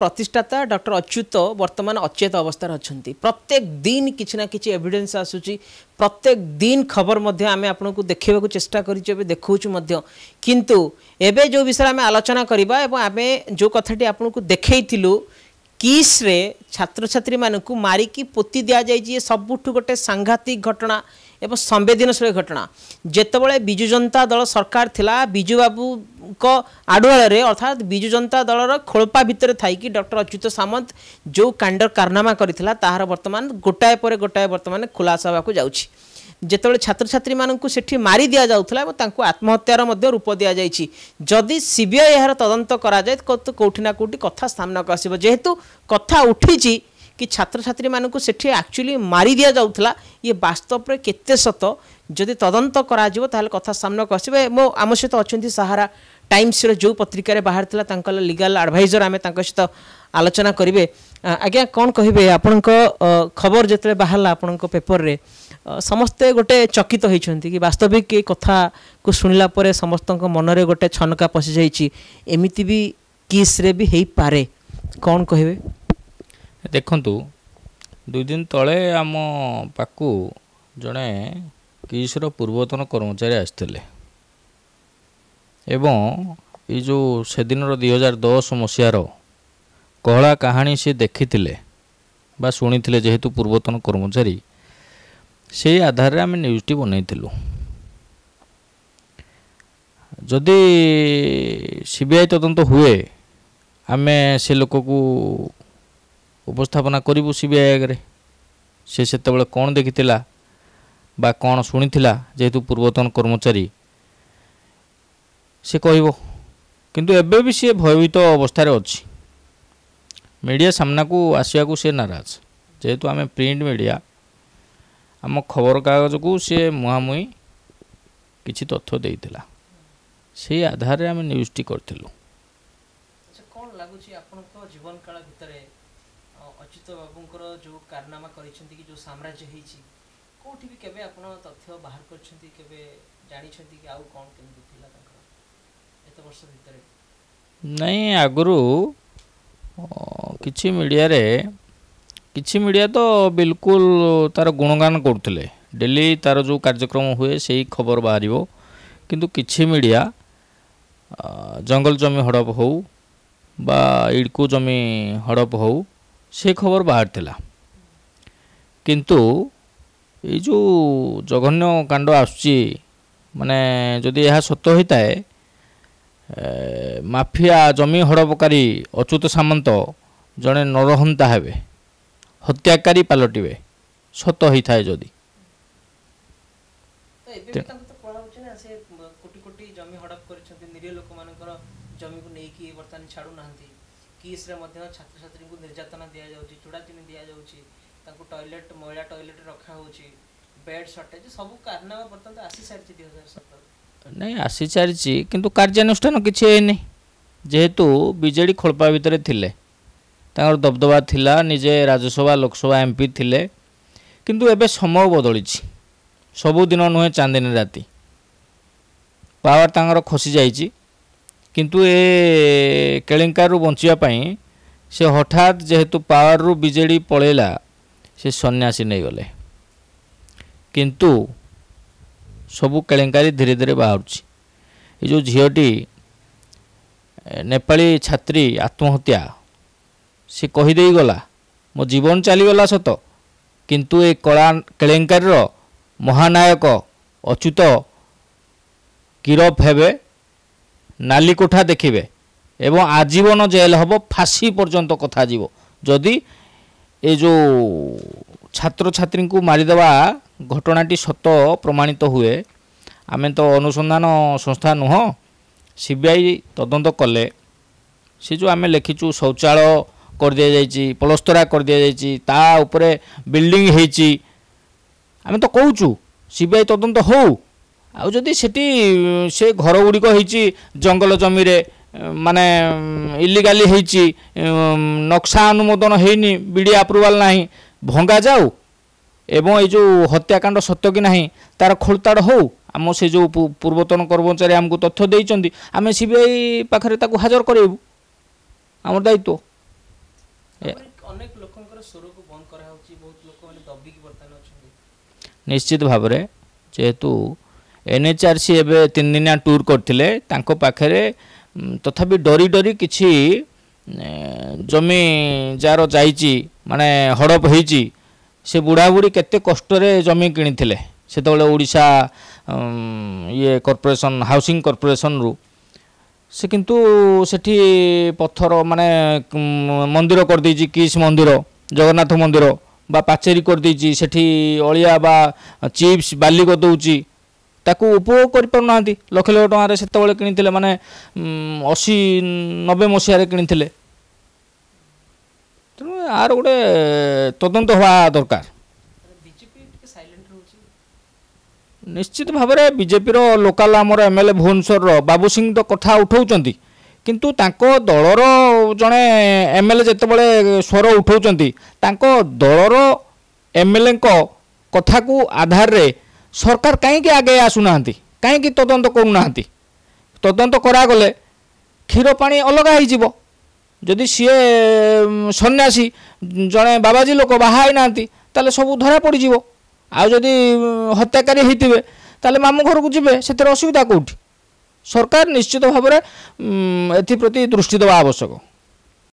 प्रतिष्ठाता doctor Achyut वर्तमान अचेत अवस्था अच्छा प्रत्येक दिन किसी ना कि एविडेंस आसूची प्रत्येक दिन खबर आम आपन को देखा चेष्टा करूँ किंतु एबे जो विषय आम आलोचना करवा आम जो कथाटी आपन को देखु किस रे छात्र छात्री मानक मारिकी पोती दि जाए सबुठ गोटे सांघातिक घटना एवं संवेदनशील घटना जितेबाला विजु जनता दल सरकार थिला विजु बाबू को आडुआल अर्थात विजु जनता दलर खोलपा भितर थी डॉक्टर अच्युत सामंत जो कांड कारनामा करथिला ताहार वर्तमान गोटाए पर गोटाए वर्तमान खुलासा होगा जाउछि जितेबाला छात्र छात्री मानक सेठी मारी दिया जाउथला तांको आत्महत्यार मध्य रूप दिया जाइछि जदि सीबीआई यार तदंत करा जाय तो कोठी ना कोठी कथा सामना को आसीबो जेहेतु कथा उठिछि कि छात्र छात्री मानक सेठी एक्चुअली मारी दिया जाउथला ये वास्तव में केते सत जदि तदंत करा जिवो ताहले कथा सामना को आसीबो मो आम सहित अछंती सहारा टाइम्स रो जो पत्रिका बाहर थिला तांकल लीगल एडवाइजर आमे तांक सहित आलोचना करिवे आज्ञा कौन कहिबे आपनक खबर जतले बाहरला आपनक पेपर रे समस्ते गोटे चकित होइछंती कि वास्तविक ए कथा को सुनिला परे समस्त मन रे गोटे छनका पसि जाइछि एमिति भी किस रे भी हेई पारे कौन कहिबे देखंतु 2 दिन तले आम पाकु जड़े किसर पूर्वतन कर्मचारी आसते एवं ये जो से दिन 2010 मसीहार कहला कहानी से देखी बा शुणी जेहेतु पूर्वतन कर्मचारी से आधार रे आम न्यूज़टी बनईलु जदि सीबीआई तदंत हुए आमे से लोक को उपस्थापना करूँ सीबीआई आगे से कौन देखी बा कौन शुणी जेहेतु पूर्वतन कर्मचारी से कहब किंतु एबे भी सी भयभीत अवस्था अच्छी मीडिया सामना को आसवा को सी नाराज जेहेतु आम प्रिंट मीडिया आम खबर कागज को सी मुहांमुही किसी तथ्य देइथिला से आधार रे आम न्यूज़टी करथिलु कौन लागुची आपनको जीवन काल भितर अच्युत बाबूंकर जो कारनामा करिसेंती कि जो साम्राज्य हेछि कोठी भी केबे आपण तथ्य बाहर करछंती केबे जानि छंती कि आउ कोन केमति थिला तकर एत वर्ष भितर नहीं आगुरु किछि मीडिया तो बिल्कुल तार गुणगान करते डेली तार जो कार्यक्रम हुए से खबर बाहर किंतु किछि मीडिया जंगल जमी हड़प हो बा इडको जमी हड़प हो से खबर बाहर थिला किंतु ये जो जघन्य कांड आसुची माने जदि यह सत्य होता है माफिया जमी हड़पकारी अच्युत सामंत जड़े नरहंता हेबे हत्याकारी पलटिबे सत होता है जदि कोटी कोटी जमी हड़प कर निरीह लोक मानकर जमी को लेकिन बर्तमान छाड़ू ना किस रे मध्य छात्र छात्री को निर्यातना दिया जाउची चूड़ा चीनी दिया जाउची तांको टॉयलेट महिला टॉयलेट रखा होची बेड शॉर्टेज सब कारनामा बर्तमान आसी सारची 2017 नहीं आसी सारची किंतु कार्यानुष्ठान किछि हे नै जेहेतु बीजेडी खोलपा भितर थिले तांकर दबदबा थिला निजे राज्यसभा लोकसभा एमपी थिले किंतु एबे समय बदली सबु दिन नुहे चांदनी राति पावर तांकर खसी जाइची किंतु ए केलेंकार रु बंचिया पई से हठात जेहेतु पावर रु बीजेडी पळेला से सन्यासी नहीं गले किंतु सबु केलेंकारी धीरे धीरे बाहरुची ये जो झीटी नेपाली छात्री आत्महत्या से कहीदे गला मो जीवन चलीगला सत किंतु ए कला केलेंकारी महानायक अच्युत गिरफ हेबे नाली कोठा देखिबे एवं आजीवन जेल हम फांसी पर्यंत कथा जीव जदि ए जो छात्र छात्री को मारिदेवा घटनाटी सत प्रमाणित हुए आमे तो अनुसंधान संस्था नुह सीबीआई तदंत कले से जो आमे लिखिचु शौचालय कर दिया जाइए पलस्तरा कर दिया जाइए ता उपरे बिल्डिंग हेची आमे तो कहूचु सीबीआई तदंत हो आउ जदि सेठी से घर गुड़िक होइची जंगल जमी रे माने इलीगाली होइची नक्शा अनुमोदन हेनी बीडी अप्रूवाल नाही भंगा जाऊ एवं ये जो हत्याकांड सत्य कि नहीं तार खोलताड़ हो आम से जो पूर्वतन कर्मचारी आमको तथ्य देइचंदी आमे सीबीआई पाखरे ताकू हाजर करेबू आमर दायित्व ଅନେକ ଲୋକଙ୍କର ସ୍ୱରକୁ ବନ୍ଦ କରାହେଉଛି, ବହୁତ ଲୋକମାନେ ଦବିକି ବର୍ତ୍ତମାନ ଅଛନ୍ତି। ନିଶ୍ଚିତ ଭାବରେ ଯେହେତୁ NHRC ଏବେ 3 ଦିନିଆ ଟୁର୍ କରିଥିଲେ, ତାଙ୍କ ପାଖରେ ତଥାପି ଡରି ଡରି କିଛି ଜମି ଯାହାର ଯାଇଛି ମାନେ ହଡ଼ପ ହେଇଛି, ସେ ବୁଢ଼ାବୁଢ଼ୀ କେତେ କଷ୍ଟରେ ଜମି କିଣିଥିଲେ ସେତେବେଳେ ଓଡ଼ିଶା ଇଏ କର୍ପୋରେସନ୍ ହାଉସିଂ କର୍ପୋରେସନ୍ରୁ। ସେ କିନ୍ତୁ ସେଠି ପଥର ମାନେ ମନ୍ଦିର କରିଦେଇଛି, କିସ୍ ମନ୍ଦିର, ଜଗନ୍ନାଥ ମନ୍ଦିର বা ପାଚେରୀ କରିଦେଇଛି, ସେଠି ଅଳିଆ ବା ଚିପ୍ସ ବାଲି କରିଦେଉଛି, ତାକୁ ଉପଭୋଗ କରିପାରୁନାହାନ୍ତି। ଲକ୍ଷ ଲକ୍ଷ ଟଙ୍କାରେ ସେତେବେଳେ କିଣିଥିଲେ, ମାନେ 80-90 ମସିହାରେ କିଣିଥିଲେ। ତେଣୁ ଆର ଗୋଟେ ତଦନ୍ତ ହେବା ଦରକାର। ନିଶ୍ଚିତ ଭାବରେ ବିଜେପିର ଲୋକାଲ ଆମର MLA ଭୁବନେଶ୍ୱରର ବାବୁ ସିଂ ତ କଥା ଉଠାଉଛନ୍ତି, କିନ୍ତୁ ତାଙ୍କ ଦଳର ଜଣେ MLA ଯେତେବେଳେ ସ୍ୱର ଉଠାଉଛନ୍ତି, ତାଙ୍କ ଦଳର MLAଙ୍କ କଥାକୁ ଆଧାରରେ ସରକାର କାହିଁକି ଆଗେଇ ଆସୁନାହାନ୍ତି, କାହିଁକି ତଦନ୍ତ କରୁନାହାନ୍ତି? ତଦନ୍ତ କରାଗଲେ କ୍ଷୀର ପାଣି ଅଲଗା ହେଇଯିବ। ଯଦି ସିଏ ସନ୍ନ୍ୟାସୀ ଜଣେ ବାବାଜୀ ଲୋକ ବାହା ହେଇନାହାନ୍ତି, ତାହେଲେ ସବୁ ଧରା ପଡ଼ିଯିବ। ଆଉ ଯଦି ହତ୍ୟାକାରୀ ହେଇଥିବେ ତାହେଲେ ମାମୁଁ ଘରକୁ ଯିବେ, ସେଥିରେ ଅସୁବିଧା କେଉଁଠି? ସରକାର ନିଶ୍ଚିତ ଭାବରେ ଏଥିପ୍ରତି ଦୃଷ୍ଟି ଦେବା ଆବଶ୍ୟକ।